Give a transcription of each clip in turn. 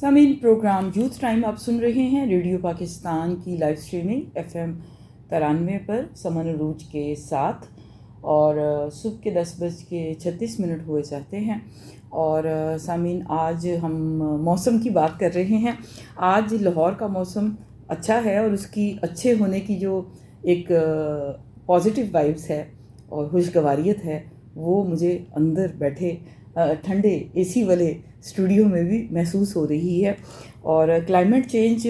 सामीन programme youth time आप सुन रहे हैं रेडियो पाकिस्तान की लाइव स्ट्रीमिंग FM 93 पर समन अरूज के साथ। और सुबह के 10:36 हुए चाहते हैं। और सामीन आज हम मौसम की बात कर रहे हैं। आज लाहौर का मौसम अच्छा है और उसकी अच्छे होने की जो एक पॉजिटिव वाइब्स है और खुशगवारियत है वो मुझे अंदर बैठे ठंडे AC वाले स्टूडियो में भी महसूस हो रही है। और क्लाइमेट चेंज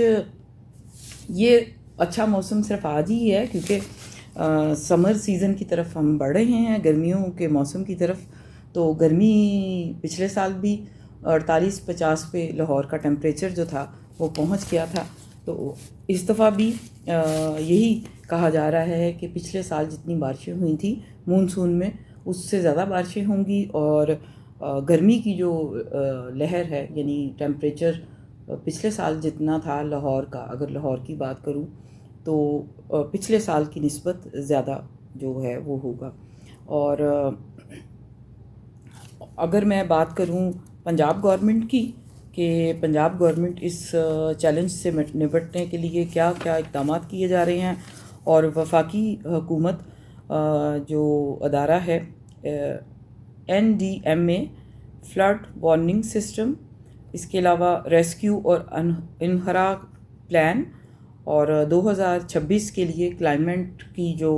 ये अच्छा मौसम सिर्फ आज ही है क्योंकि समर सीज़न की तरफ हम बढ़ रहे हैं, गर्मियों के मौसम की तरफ। तो गर्मी पिछले साल भी 48-50 पे लाहौर का टेम्परेचर जो था वो पहुंच गया था। तो इस दफ़ा भी यही कहा जा रहा है कि पिछले साल जितनी बारिशें हुई थी मानसून में उससे ज़्यादा बारिशें होंगी। और गर्मी की जो लहर है यानी टेम्परेचर पिछले साल जितना था लाहौर का, अगर लाहौर की बात करूं तो पिछले साल की निस्बत ज़्यादा जो है वो होगा। और अगर मैं बात करूं पंजाब गवर्नमेंट की कि पंजाब गवर्नमेंट इस चैलेंज से निपटने के लिए क्या क्या इक़दाम किए जा रहे हैं, और वफाकी हुकूमत जो अदारा है NDMA फ्लड वार्निंग सिस्टम, इसके अलावा रेस्क्यू और इनहरा प्लान, और 2026 के लिए क्लाइमेट की जो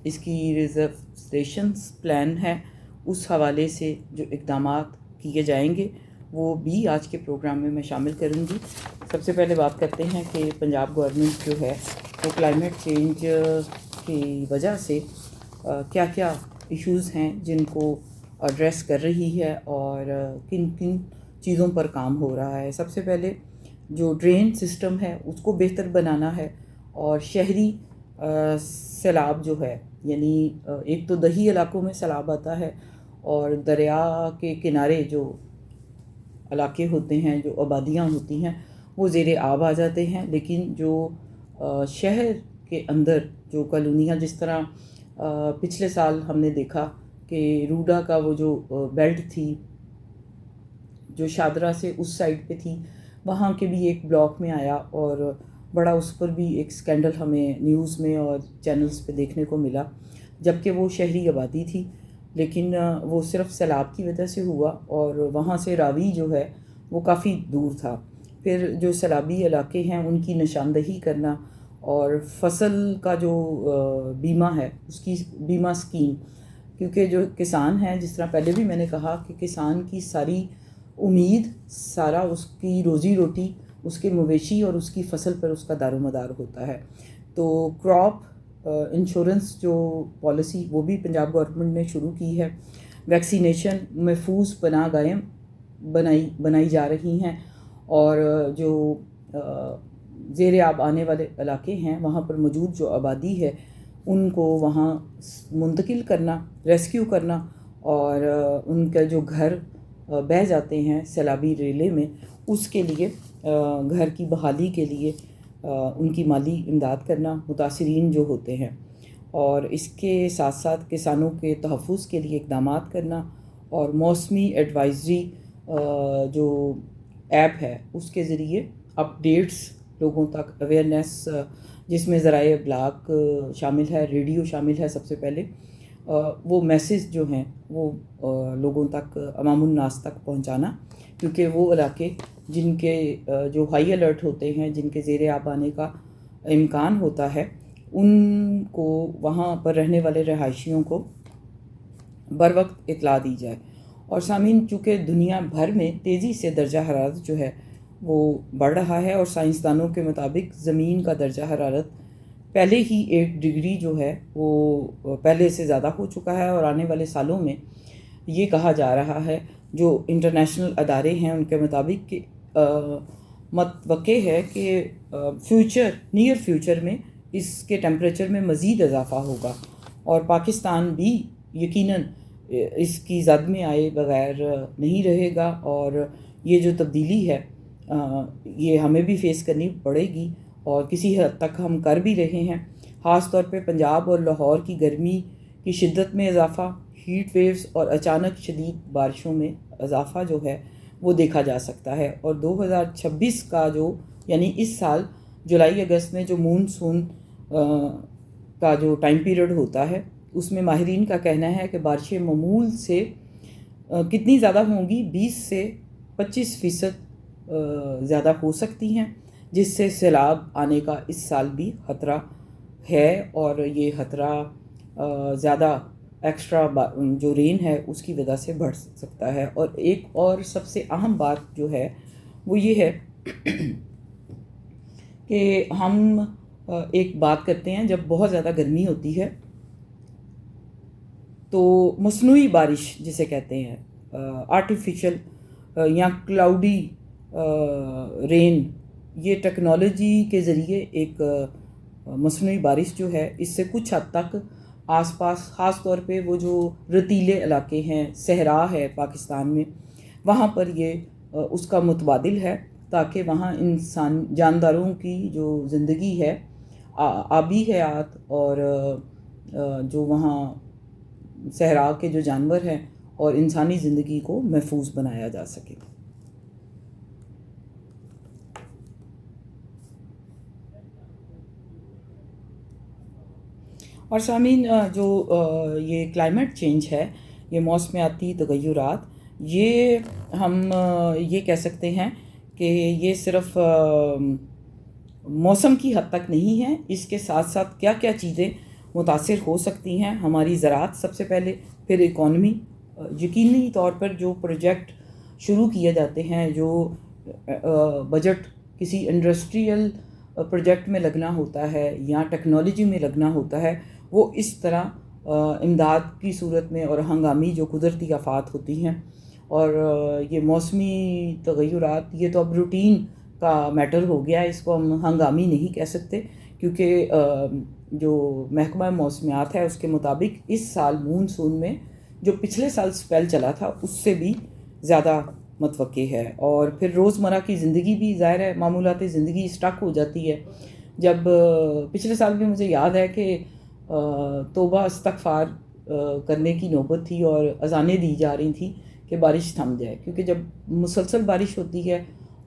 इसकी रिजर्वेशंस प्लान है उस हवाले से जो इक़दाम किए जाएंगे वो भी आज के प्रोग्राम में मैं शामिल करूंगी। सबसे पहले बात करते हैं कि पंजाब गवर्नमेंट जो है वो क्लाइमेट चेंज की वजह से क्या क्या इश्यूज़ हैं जिनको एड्रेस कर रही है और किन किन चीज़ों पर काम हो रहा है। सबसे पहले जो ड्रेन सिस्टम है उसको बेहतर बनाना है, और शहरी सैलाब जो है यानी एक तो दही इलाकों में सैलाब आता है और दरिया के किनारे जो इलाके होते हैं, जो आबादियाँ होती हैं वो ज़ेरे आब आ जाते हैं। लेकिन जो शहर के अंदर जो कॉलोनियाँ, जिस तरह पिछले साल हमने देखा कि रूडा का वो जो बेल्ट थी जो शादरा से उस साइड पे थी, वहाँ के भी एक ब्लॉक में आया और बड़ा उस पर भी एक स्कैंडल हमें न्यूज़ में और चैनल्स पे देखने को मिला, जबकि वो शहरी आबादी थी। लेकिन वो सिर्फ सैलाब की वजह से हुआ और वहाँ से रावी जो है वो काफ़ी दूर था। फिर जो सैलाबी इलाके हैं उनकी निशानदही करना, और फसल का जो बीमा है उसकी बीमा स्कीम, क्योंकि जो किसान हैं, जिस तरह पहले भी मैंने कहा कि किसान की सारी उम्मीद, सारा उसकी रोज़ी रोटी उसके मवेशी और उसकी फसल पर उसका दारोमदार होता है। तो क्रॉप इंश्योरेंस जो पॉलिसी वो भी पंजाब गवर्नमेंट ने शुरू की है। वैक्सीनेशन महफूज पनाहगाहें बनाई जा रही हैं, और जो ज़ेरे आब आने वाले इलाके हैं वहाँ पर मौजूद जो आबादी है उनको वहाँ मुंतकिल करना, रेस्क्यू करना, और उनका जो घर बह जाते हैं सैलाबी रेले में उसके लिए घर की बहाली के लिए उनकी माली इमदाद करना, मुतासरीन जो होते हैं। और इसके साथ साथ किसानों के तहफ़्फ़ुज़ के लिए इक़दाम करना, और मौसमी एडवाइज़री जो ऐप है उसके ज़रिए अपडेट्स लोगों तक, अवेयरनेस जिसमें ज़राए इब्लाग शामिल है, रेडियो शामिल है। सबसे पहले वो मैसेज जो हैं वो लोगों तक, अवामुन्नास तक पहुंचाना, क्योंकि वो इलाके जिनके जो हाई अलर्ट होते हैं, जिनके ज़ेरे आब आने का इम्कान होता है, उनको वहाँ पर रहने वाले रहायशियों को बर वक्त इतला दी जाए। और सामीन, चूँकि दुनिया भर में तेज़ी से दर्जा हरारत जो है वो बढ़ रहा है, और साइंसदानों के मुताबिक ज़मीन का दर्जा हरारत पहले ही 1 डिग्री जो है वो पहले से ज़्यादा हो चुका है। और आने वाले सालों में ये कहा जा रहा है, जो इंटरनेशनल अदारे हैं उनके मुताबिक कि मतवक़्क़े है कि नियर फ्यूचर में इसके टेम्परेचर में मज़ीद इजाफ़ा होगा, और पाकिस्तान भी यकीनन इसकी ज़द में आए बग़ैर नहीं रहेगा। और ये जो तब्दीली है ये हमें भी फेस करनी पड़ेगी, और किसी हद तक हम कर भी रहे हैं। ख़ास तौर पे पंजाब और लाहौर की गर्मी की शिद्दत में इजाफ़ा, हीट वेव्स और अचानक शदीद बारिशों में इजाफ़ा जो है وہ دیکھا جا سکتا ہے. اور 2026 کا جو یعنی اس سال جولائی اگست میں جو مونسون کا جو ٹائم پیریڈ ہوتا ہے اس میں ماہرین کا کہنا ہے کہ بارشیں معمول سے کتنی زیادہ ہوں گی، 20 سے 25% زیادہ ہو سکتی ہیں، جس سے سیلاب آنے کا اس سال بھی خطرہ ہے. اور یہ خطرہ زیادہ ایکسٹرا جو رین ہے اس کی وجہ سے بڑھ سکتا ہے. اور ایک اور سب سے اہم بات جو ہے وہ یہ ہے کہ ہم ایک بات کرتے ہیں جب بہت زیادہ گرمی ہوتی ہے تو مصنوعی بارش جسے کہتے ہیں آرٹیفیشل یا کلاؤڈی رین، یہ ٹیکنالوجی کے ذریعے ایک مصنوعی بارش جو ہے اس سے کچھ حد تک آس پاس، خاص طور پہ وہ جو ریتیلے علاقے ہیں، صحرا ہے پاکستان میں، وہاں پر یہ اس کا متبادل ہے، تاکہ وہاں انسان جانداروں کی جو زندگی ہے، آبی حیات اور جو وہاں صحرا کے جو جانور ہیں اور انسانی زندگی کو محفوظ بنایا جا سکے. اور سامعین، جو یہ کلائمیٹ چینج ہے، یہ موسمیاتی تغیرات، یہ ہم یہ کہہ سکتے ہیں کہ یہ صرف موسم کی حد تک نہیں ہے، اس کے ساتھ ساتھ کیا کیا چیزیں متاثر ہو سکتی ہیں. ہماری زراعت سب سے پہلے، پھر اکانومی. یقینی طور پر جو پروجیکٹ شروع کیے جاتے ہیں، جو بجٹ کسی انڈسٹریل پروجیکٹ میں لگنا ہوتا ہے یا ٹیکنالوجی میں لگنا ہوتا ہے، وہ اس طرح امداد کی صورت میں اور ہنگامی جو قدرتی آفات ہوتی ہیں. اور یہ موسمی تغیرات یہ تو اب روٹین کا میٹر ہو گیا ہے، اس کو ہم ہنگامی نہیں کہہ سکتے، کیونکہ جو محکمہ موسمیات ہے اس کے مطابق اس سال مونسون میں جو پچھلے سال سپیل چلا تھا اس سے بھی زیادہ متوقع ہے. اور پھر روزمرہ کی زندگی بھی ظاہر ہے، معمولات زندگی اسٹک ہو جاتی ہے. جب پچھلے سال بھی مجھے یاد ہے کہ توبہ استغفار کرنے کی نوبت تھی اور اذانیں دی جا رہی تھیں کہ بارش تھم جائے، کیونکہ جب مسلسل بارش ہوتی ہے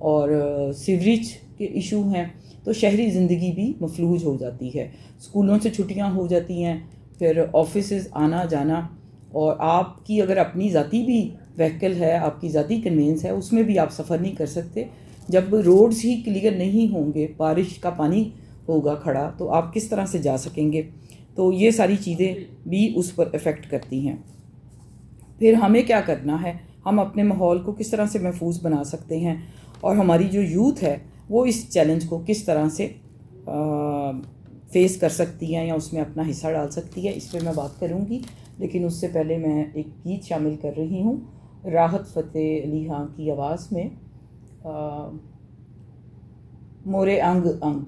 اور سیوریج کے ایشو ہیں تو شہری زندگی بھی مفلوج ہو جاتی ہے. اسکولوں سے چھٹیاں ہو جاتی ہیں، پھر آفیسز آنا جانا، اور آپ کی اگر اپنی ذاتی بھی وہیکل ہے، آپ کی ذاتی کنوینس ہے، اس میں بھی آپ سفر نہیں کر سکتے. جب روڈز ہی کلیئر نہیں ہوں گے، بارش کا پانی ہوگا کھڑا، تو آپ کس طرح سے جا سکیں گے؟ تو یہ ساری چیزیں بھی اس پر افیکٹ کرتی ہیں. پھر ہمیں کیا کرنا ہے، ہم اپنے ماحول کو کس طرح سے محفوظ بنا سکتے ہیں، اور ہماری جو یوتھ ہے وہ اس چیلنج کو کس طرح سے فیس کر سکتی ہے یا اس میں اپنا حصہ ڈال سکتی ہے، اس پہ میں بات کروں گی. لیکن اس سے پہلے میں ایک گیت شامل کر رہی ہوں راحت فتح علی خان کی آواز میں، مورے انگ انگ.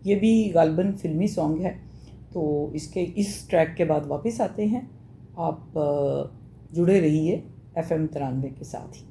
یہ بھی غالباً فلمی سانگ ہے. تو اس ٹریک کے بعد واپس آتے ہیں. آپ جڑے رہیے FM 93 کے ساتھ ہی.